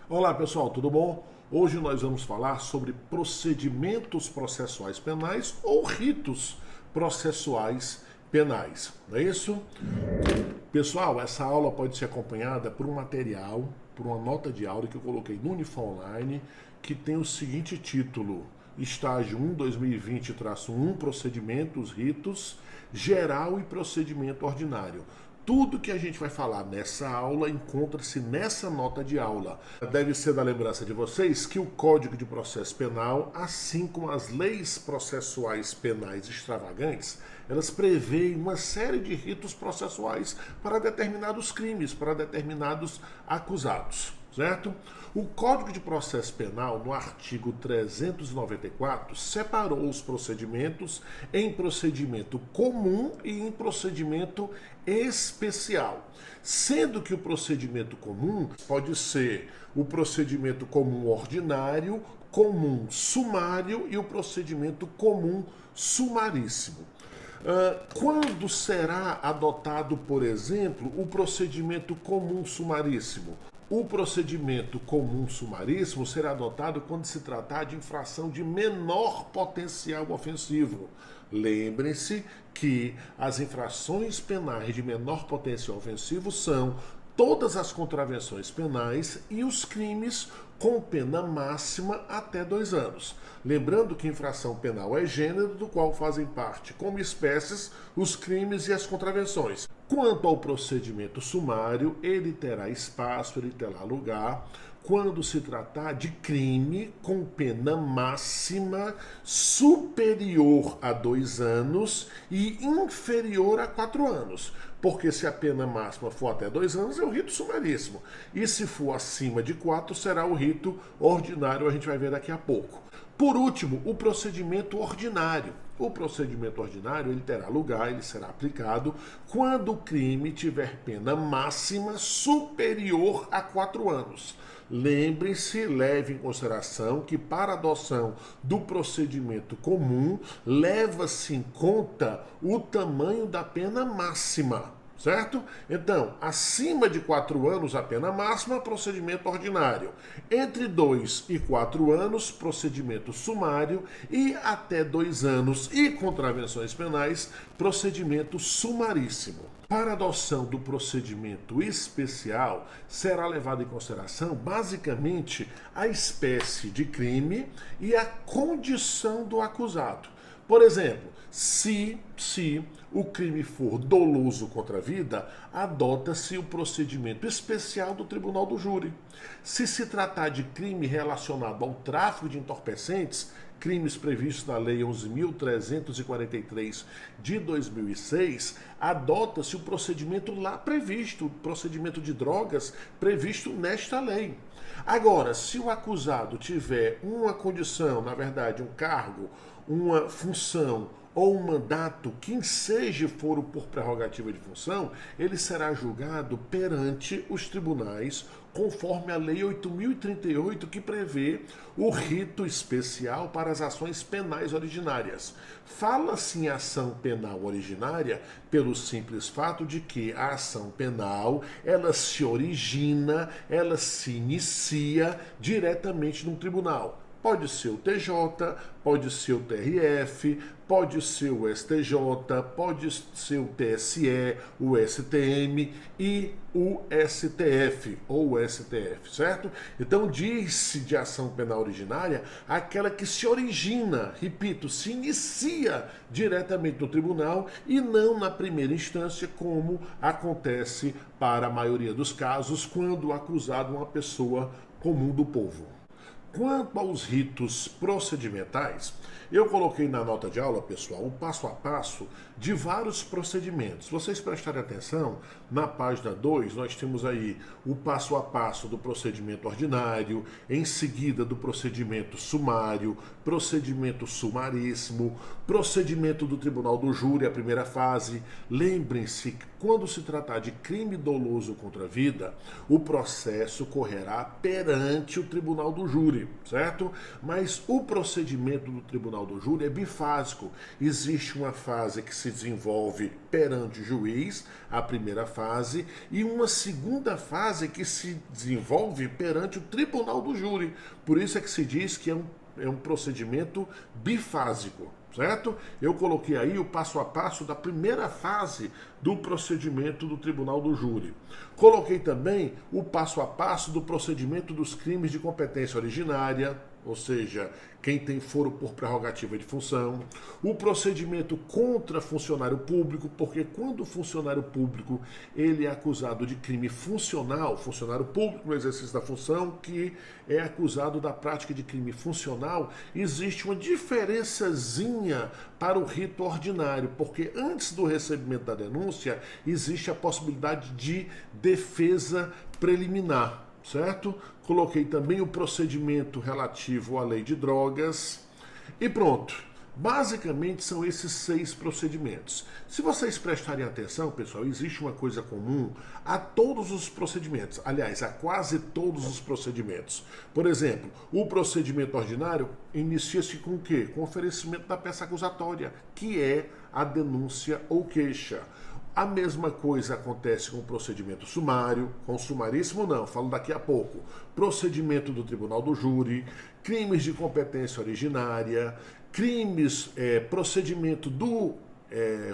Olá pessoal, tudo bom? Hoje nós vamos falar sobre procedimentos processuais penais ou ritos processuais penais, não é isso? Pessoal, essa aula pode ser acompanhada por um material, por uma nota de aula que eu coloquei no Unifam Online, que tem o seguinte título: Estágio 1 2020-1, Procedimentos, Ritos, Geral e Procedimento Ordinário. Tudo que a gente vai falar nessa aula encontra-se nessa nota de aula. Deve ser da lembrança de vocês que o Código de Processo Penal, assim como as leis processuais penais extravagantes, elas preveem uma série de ritos processuais para determinados crimes, para determinados acusados, certo? O Código de Processo Penal, no artigo 394, separou os procedimentos em procedimento comum e em procedimento especial, sendo que o procedimento comum pode ser o procedimento comum ordinário, comum sumário e o procedimento comum sumaríssimo. Quando será adotado, por exemplo, o procedimento comum sumaríssimo? O procedimento comum sumaríssimo será adotado quando se tratar de infração de menor potencial ofensivo. Lembrem-se que as infrações penais de menor potencial ofensivo são todas as contravenções penais e os crimes com pena máxima até 2 anos. Lembrando que infração penal é gênero do qual fazem parte, como espécies, os crimes e as contravenções. Quanto ao procedimento sumário, ele terá espaço, ele terá lugar quando se tratar de crime com pena máxima superior a 2 anos e inferior a 4 anos. Porque se a pena máxima for até 2 anos, é o rito sumaríssimo. E se for acima de 4, será o rito ordinário, a gente vai ver daqui a pouco. Por último, o procedimento ordinário. O procedimento ordinário ele terá lugar, ele será aplicado quando o crime tiver pena máxima superior a 4 anos. Lembrem-se, leve em consideração que para a adoção do procedimento comum, leva-se em conta o tamanho da pena máxima, certo? Então, acima de 4 anos, a pena máxima, procedimento ordinário. Entre 2 e 4 anos, procedimento sumário. E até 2 anos e contravenções penais, procedimento sumaríssimo. Para a adoção do procedimento especial, será levado em consideração, basicamente, a espécie de crime e a condição do acusado. Por exemplo, se o crime for doloso contra a vida, adota-se o procedimento especial do Tribunal do Júri. Se se tratar de crime relacionado ao tráfico de entorpecentes, crimes previstos na Lei 11.343 de 2006, adota-se o procedimento lá previsto, o procedimento de drogas previsto nesta lei. Agora, se o acusado tiver uma condição, na verdade, um cargo, uma função ou um mandato, quem seja for por prerrogativa de função, ele será julgado perante os tribunais, conforme a Lei 8.038, que prevê o rito especial para as ações penais originárias. Fala-se em ação penal originária pelo simples fato de que a ação penal, ela se origina, ela se inicia diretamente no tribunal. Pode ser o TJ, pode ser o TRF, pode ser o STJ, pode ser o TSE, o STM e o STF ou o STF, certo? Então diz-se de ação penal originária aquela que se origina, repito, se inicia diretamente no tribunal e não na primeira instância, como acontece para a maioria dos casos quando o acusado é uma pessoa comum do povo. Quanto aos ritos procedimentais, eu coloquei na nota de aula, pessoal, o passo a passo de vários procedimentos. Se vocês prestarem atenção, na página 2 nós temos aí o passo a passo do procedimento ordinário, em seguida do procedimento sumário, procedimento sumaríssimo, procedimento do Tribunal do Júri, a primeira fase. Lembrem-se quando se tratar de crime doloso contra a vida, o processo correrá perante o tribunal do júri, certo? Mas o procedimento do tribunal do júri é bifásico. Existe uma fase que se desenvolve perante o juiz, a primeira fase, e uma segunda fase que se desenvolve perante o tribunal do júri. Por isso é que se diz que é um procedimento bifásico, certo? Eu coloquei aí o passo a passo da primeira fase do procedimento do tribunal do júri. Coloquei também o passo a passo do procedimento dos crimes de competência originária, ou seja, quem tem foro por prerrogativa de função, o procedimento contra funcionário público, porque quando o funcionário público ele é acusado de crime funcional, funcionário público no exercício da função, que é acusado da prática de crime funcional, existe uma diferençazinha para o rito ordinário, porque antes do recebimento da denúncia existe a possibilidade de defesa preliminar, certo? Coloquei também o procedimento relativo à lei de drogas e pronto. Basicamente são esses 6 procedimentos. Se vocês prestarem atenção, pessoal, existe uma coisa comum a todos os procedimentos. Aliás, a quase todos os procedimentos. Por exemplo, o procedimento ordinário inicia-se com o quê? Com o oferecimento da peça acusatória, que é a denúncia ou queixa. A mesma coisa acontece com o procedimento sumário, com o sumaríssimo não, falo daqui a pouco. Procedimento do tribunal do júri, crimes de competência originária, procedimento do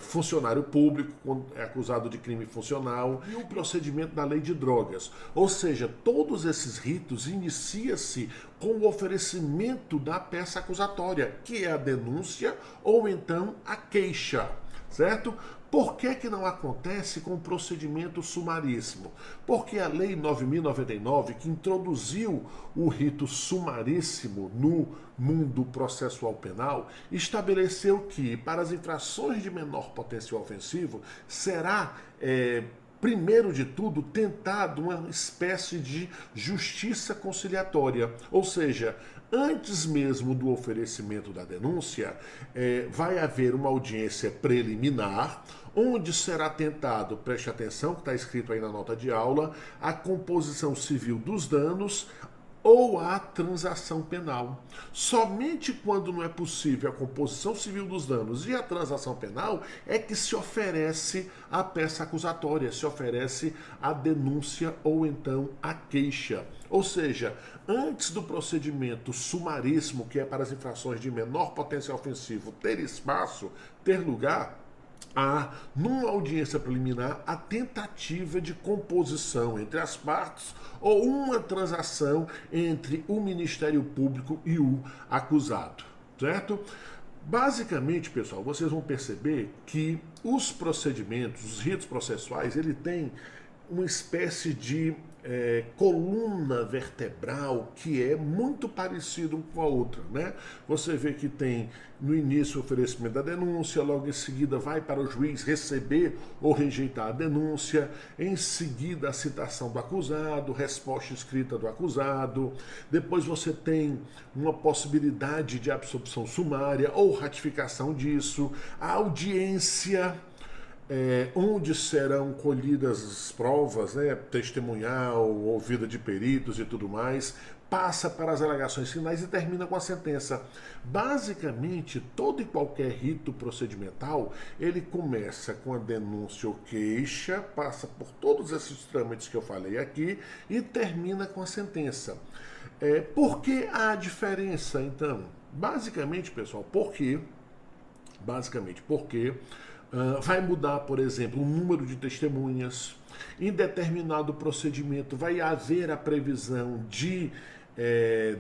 funcionário público, quando é acusado de crime funcional, e o procedimento da lei de drogas. Ou seja, todos esses ritos inicia-se com o oferecimento da peça acusatória, que é a denúncia ou então a queixa, certo? Por que não acontece com o procedimento sumaríssimo? Porque a Lei 9.099, que introduziu o rito sumaríssimo no mundo processual penal, estabeleceu que, para as infrações de menor potencial ofensivo, será, primeiro de tudo, tentado uma espécie de justiça conciliatória, ou seja, antes mesmo do oferecimento da denúncia, vai haver uma audiência preliminar, onde será tentado, preste atenção, que está escrito aí na nota de aula, a composição civil dos danos ou a transação penal. Somente quando não é possível a composição civil dos danos e a transação penal é que se oferece a peça acusatória, se oferece a denúncia ou então a queixa. Ou seja, antes do procedimento sumaríssimo, que é para as infrações de menor potencial ofensivo, ter espaço, ter lugar, há, numa audiência preliminar, a tentativa de composição entre as partes ou uma transação entre o Ministério Público e o acusado, certo? Basicamente, pessoal, vocês vão perceber que os procedimentos, os ritos processuais, ele tem uma espécie de coluna vertebral que é muito parecido um com a outra, né? Você vê que tem no início o oferecimento da denúncia, logo em seguida vai para o juiz receber ou rejeitar a denúncia, em seguida a citação do acusado, resposta escrita do acusado, depois você tem uma possibilidade de absolução sumária ou ratificação disso, a audiência, onde serão colhidas as provas, né, testemunhal, ouvida de peritos e tudo mais, passa para as alegações finais e termina com a sentença. Basicamente, todo e qualquer rito procedimental, ele começa com a denúncia ou queixa, passa por todos esses trâmites que eu falei aqui e termina com a sentença. Por que a diferença, então? Basicamente, pessoal, porque vai mudar, por exemplo, o número de testemunhas. Em determinado procedimento vai haver a previsão de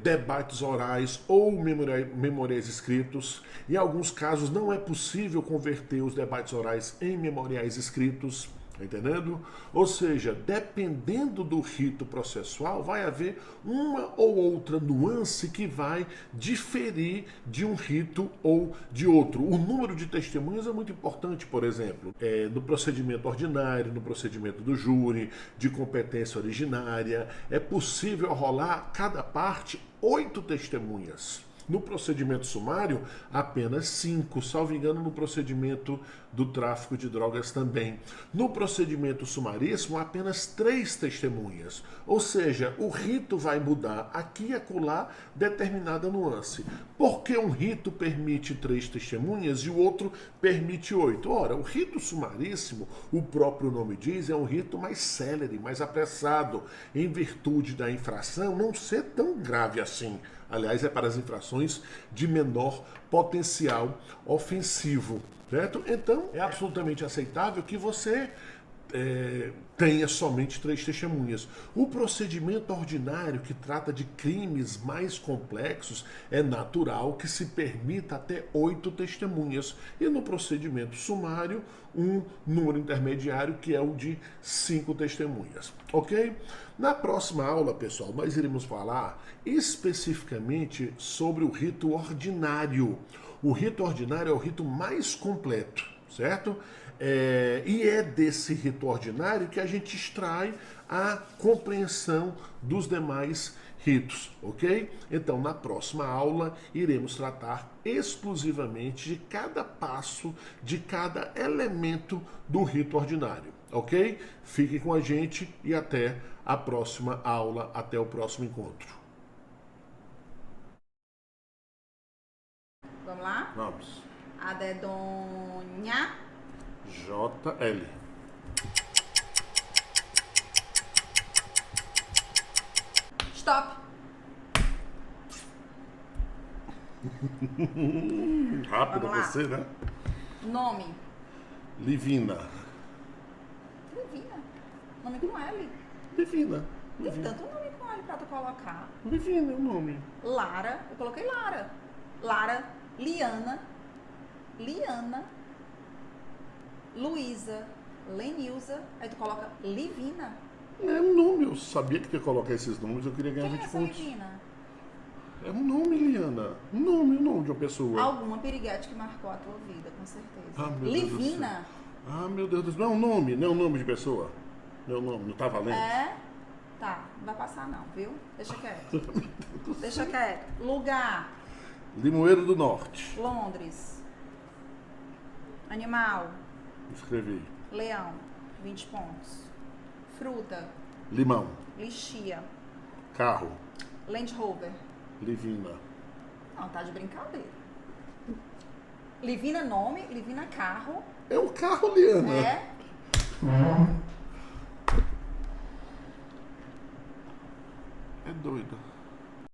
debates orais ou memoriais escritos. Em alguns casos não é possível converter os debates orais em memoriais escritos. Entendendo? Ou seja, dependendo do rito processual, vai haver uma ou outra nuance que vai diferir de um rito ou de outro. O número de testemunhas é muito importante, por exemplo, no procedimento ordinário, no procedimento do júri, de competência originária, é possível rolar cada parte 8 testemunhas. No procedimento sumário, apenas 5, salvo engano, no procedimento do tráfico de drogas também. No procedimento sumaríssimo, apenas 3 testemunhas, ou seja, o rito vai mudar aqui e acolá determinada nuance. Por que um rito permite 3 testemunhas e o outro permite 8? Ora, o rito sumaríssimo, o próprio nome diz, é um rito mais célere, mais apressado, em virtude da infração não ser tão grave assim. Aliás, é para as infrações de menor potencial ofensivo, certo? Então, é absolutamente aceitável que você tenha somente 3 testemunhas. O procedimento ordinário, que trata de crimes mais complexos, é natural que se permita até 8 testemunhas. E no procedimento sumário, um número intermediário, que é o de 5 testemunhas. Ok? Na próxima aula, pessoal, nós iremos falar especificamente sobre o rito ordinário. O rito ordinário é o rito mais completo, certo? E é desse rito ordinário que a gente extrai a compreensão dos demais ritos, ok? Então, na próxima aula, iremos tratar exclusivamente de cada passo, de cada elemento do rito ordinário, ok? Fique com a gente e até a próxima aula, até o próximo encontro. Vamos lá? Vamos. A dedonha. JL. Stop. Rápido Vamos lá. você, né? Nome. Livina. Livina. Nome com L. Livina. Tem tanto nome com L pra tu colocar. Livina é o nome. Lara. Eu coloquei Lara. Lara. Liana. Luísa. Lenilza. Aí tu coloca Livina. É um nome, eu sabia que ia colocar esses nomes, eu queria ganhar Quem é 20 essa pontos. Livina? É um nome, Liana. Um nome de uma pessoa. Alguma piriguete que marcou a tua vida, com certeza. Ah, meu Deus do Livina. céu. Ah, meu Deus do céu. Não é um nome, não é um nome de pessoa. Não é um nome, não tá valendo? É? Tá, não vai passar não, viu? Deixa quieto. Deixa quieto. Lugar. Limoeiro do Norte. Londres. Animal. Escrevi. Leão. 20 pontos. Fruta. Limão. Lixia. Carro. Land Rover. Livina. Não, tá de brincadeira. Livina nome, Livina carro. É um carro, Liana. É?